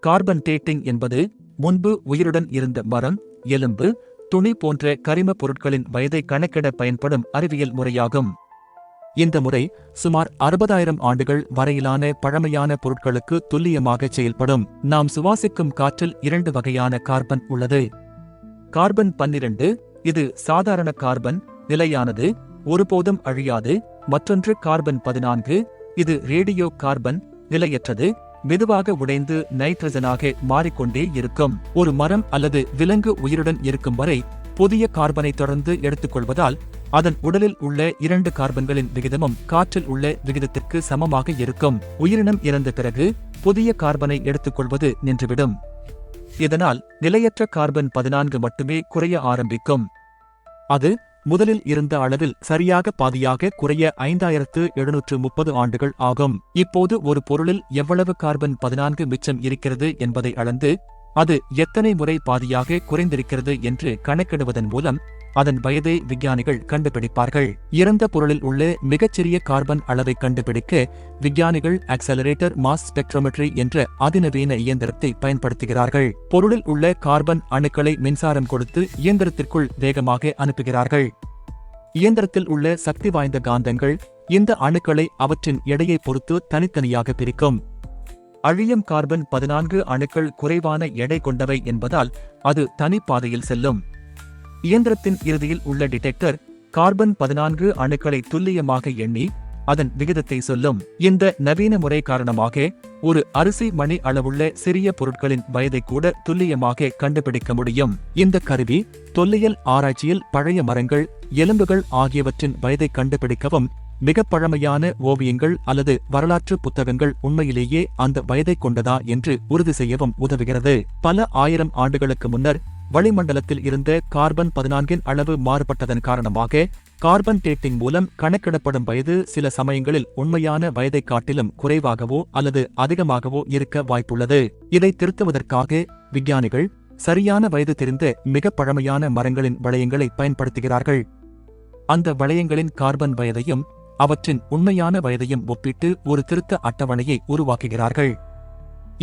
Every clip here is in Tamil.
கார்பன் டேட்டிங் என்பது முன்பு உயிருடன் இருந்த மரம், எலும்பு, துணி போன்ற கரிமப் பொருட்களின் வயதை கணக்கிட பயன்படும் அறிவியல் முறையாகும். இந்த முறை சுமார் 60,000 ஆண்டுகள் வரையிலான பழமையான பொருட்களுக்கு துல்லியமாக செயல்படும். நாம் சுவாசிக்கும் காற்றில் 2 வகையான கார்பன் உள்ளது. கார்பன் 12, இது சாதாரண கார்பன், நிலையானது, ஒருபோதும் அழியாது. மற்றொன்று கார்பன் 14, இது ரேடியோ கார்பன், நிலையற்றது, மெதுவாக உடைந்து நைட்ரஜனாக மாறிக்கொண்டே இருக்கும். ஒரு மரம் அல்லது விலங்கு உயிருடன் இருக்கும் வரை புதிய கார்பனை தொடர்ந்து எடுத்துக்கொள்வதால் அதன் உடலில் உள்ள 2 கார்பன்களின் விகிதமும் காற்றில் உள்ள விகிதத்திற்கு சமமாக இருக்கும். உயிரினம் இறந்த பிறகு புதிய கார்பனை எடுத்துக்கொள்வது நின்றுவிடும். இதனால் நிலையற்ற கார்பன் 14 மட்டுமே குறைய ஆரம்பிக்கும். அது முதலில் இருந்த அளவில் சரியாக பாதியாக குறைய 5730 ஆண்டுகள் ஆகும். இப்போது ஒரு பொருளில் எவ்வளவு கார்பன் 14 மிச்சம் இருக்கிறது என்பதை அளந்து அது எத்தனை முறை பாதியாக குறைந்திருக்கிறது என்று கணக்கிடுவதன் மூலம் அதன் வயதை விஞ்ஞானிகள் கண்டுபிடிப்பார்கள். இறந்த பொருளில் உள்ள மிகச்சிறிய கார்பன் அளவை கண்டுபிடிக்க விஞ்ஞானிகள் ஆக்சலரேட்டர் மாஸ் ஸ்பெக்ட்ரோமெட்ரி என்ற அதிநவீன இயந்திரத்தை பயன்படுத்துகிறார்கள். பொருளில் உள்ள கார்பன் அணுக்களை மின்சாரம் கொடுத்து இயந்திரத்திற்குள் வேகமாக அனுப்புகிறார்கள். இயந்திரத்தில் உள்ள சக்தி வாய்ந்த காந்தங்கள் இந்த அணுக்களை அவற்றின் எடையை பொறுத்து தனித்தனியாக பிரிக்கும். அழியும் கார்பன் 14 அணுக்கள் குறைவான எடை கொண்டவை என்பதால் அது தனிப்பாதையில் செல்லும். இயந்திரத்தின் இறுதியில் உள்ள டிடெக்டர் கார்பன் 14 அணுக்களை துல்லியமாக எண்ணி அதன் விகிதத்தை சொல்லும். இந்த நவீன முறை காரணமாக ஒரு அரிசி மணி அளவுள்ள சிறிய பொருட்களின் வயதை கூட துல்லியமாக கண்டுபிடிக்க முடியும். இந்த கருவி தொல்லியல் ஆராய்ச்சியில் பழைய மரங்கள், எலும்புகள் ஆகியவற்றின் வயதை கண்டுபிடிக்கவும், மிக பழமையான ஓவியங்கள் அல்லது வரலாற்று புத்தகங்கள் உண்மையிலேயே அந்த வயதை கொண்டதா என்று உறுதி செய்யவும் உதவுகிறது. பல ஆயிரம் ஆண்டுகளுக்கு முன்னர் வளிமண்டலத்தில் இருந்த கார்பன் 14 அளவு மாறுபட்டதன் காரணமாக கார்பன் டேட்டிங் மூலம் கணக்கிடப்படும் வயது சில சமயங்களில் உண்மையான வயதை காட்டிலும் குறைவாகவோ அல்லது அதிகமாகவோ இருக்க வாய்ப்புள்ளது. இதை திருத்துவதற்காக விஞ்ஞானிகள் சரியான வயது தெரிந்த மிக பழமையான மரங்களின் வளையங்களை பயன்படுத்துகிறார்கள். அந்த வளையங்களின் கார்பன் வயதையும் அவற்றின் உண்மையான வயதையும் ஒப்பிட்டு ஒரு திருத்த அட்டவணையை உருவாக்குகிறார்கள்.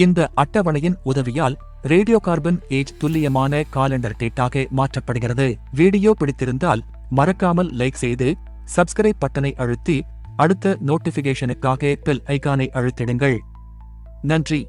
இந்த அட்டவணையின் உதவியால் ரேடியோ கார்பன் ஏஜ் துல்லியமான காலண்டர் டேட்டாக மாற்றப்படுகிறது. வீடியோ பிடித்திருந்தால் மறக்காமல் லைக் செய்து சப்ஸ்கிரைப் பட்டனை அழுத்தி அடுத்த நோட்டிபிகேஷனுக்காக பெல் ஐகானை அழுத்திடுங்கள். நன்றி.